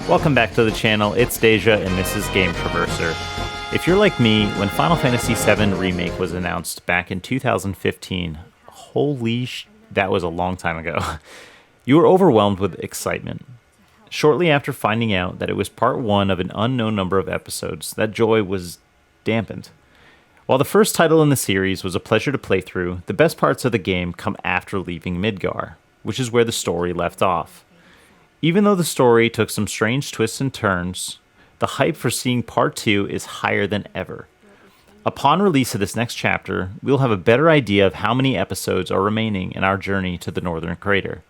Welcome back to the channel, it's Deja and this is Game Traverser. If you're like me, when Final Fantasy VII Remake was announced back in 2015, that was a long time ago, you were overwhelmed with excitement. Shortly after finding out that it was part one of an unknown number of episodes, that joy was dampened. While the first title in the series was a pleasure to play through, the best parts of the game come after leaving Midgar, which is where the story left off. Even though the story took some strange twists and turns, the hype for seeing Part 2 is higher than ever. Upon release of this next chapter, we'll have a better idea of how many episodes are remaining in our journey to the Northern Crater.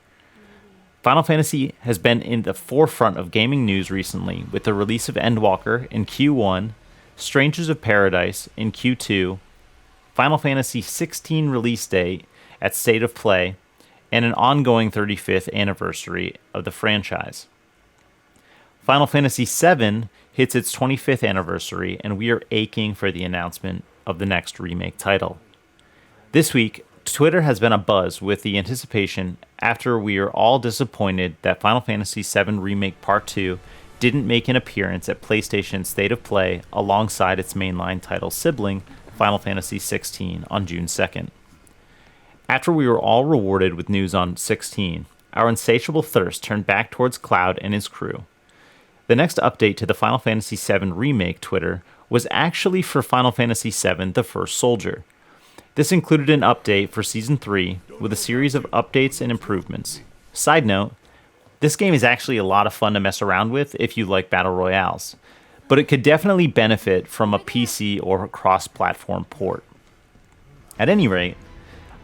Final Fantasy has been in the forefront of gaming news recently with the release of Endwalker in Q1, Strangers of Paradise in Q2, Final Fantasy XVI release date at State of Play, and an ongoing 35th anniversary of the franchise. Final Fantasy VII hits its 25th anniversary, and we are aching for the announcement of the next remake title. This week, Twitter has been abuzz with the anticipation after we are all disappointed that Final Fantasy VII Remake Part 2 didn't make an appearance at PlayStation State of Play alongside its mainline title sibling, Final Fantasy XVI, on June 2nd. After we were all rewarded with news on 16, our insatiable thirst turned back towards Cloud and his crew. The next update to the Final Fantasy VII Remake Twitter was actually for Final Fantasy VII The First Soldier. This included an update for Season 3 with a series of updates and improvements. Side note, this game is actually a lot of fun to mess around with if you like Battle Royales, but it could definitely benefit from a PC or cross-platform port. At any rate,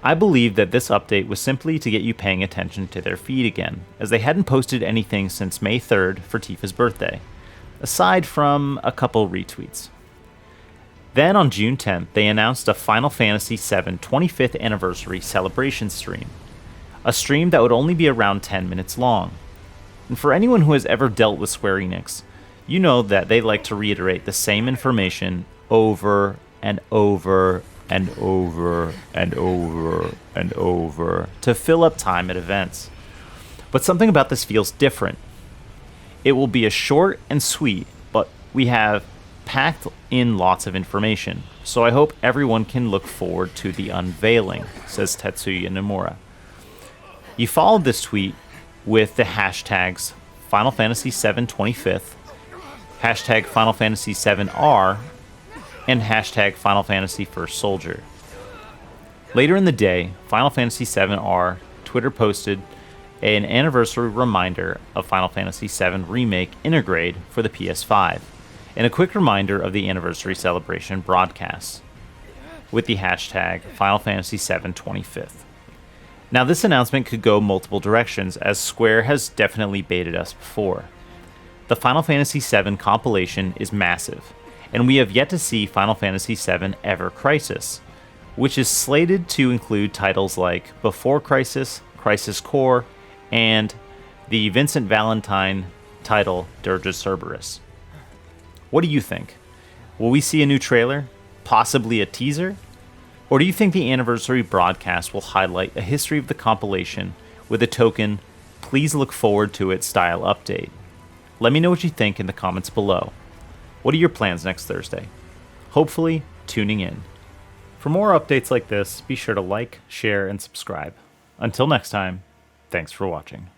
I believe that this update was simply to get you paying attention to their feed again, as they hadn't posted anything since May 3rd for Tifa's birthday, aside from a couple retweets. Then on June 10th, they announced a Final Fantasy VII 25th Anniversary celebration stream, a stream that would only be around 10 minutes long. And for anyone who has ever dealt with Square Enix, you know that they like to reiterate the same information over and over and over and over and over to fill up time at events. But something about this feels different. It will be a short and sweet, but we have packed in lots of information, so I hope everyone can look forward to the unveiling, says Tetsuya Nomura. You followed this tweet with the hashtags Final Fantasy VII 25th, hashtag Final Fantasy VII R, and hashtag Final Fantasy First Soldier. Later in the day, Final Fantasy VII R Twitter posted an anniversary reminder of Final Fantasy VII Remake Intergrade for the PS5, and a quick reminder of the anniversary celebration broadcasts, with the hashtag Final Fantasy VII 25th. Now this announcement could go multiple directions, as Square has definitely baited us before. The Final Fantasy VII compilation is massive, and we have yet to see Final Fantasy VII Ever Crisis, which is slated to include titles like Before Crisis, Crisis Core, and the Vincent Valentine title Dirge Cerberus. What do you think? Will we see a new trailer? Possibly a teaser? Or do you think the anniversary broadcast will highlight a history of the compilation with a token, please look forward to it style update? Let me know what you think in the comments below. What are your plans next Thursday? Hopefully, tuning in. For more updates like this, be sure to like, share, and subscribe. Until next time, thanks for watching.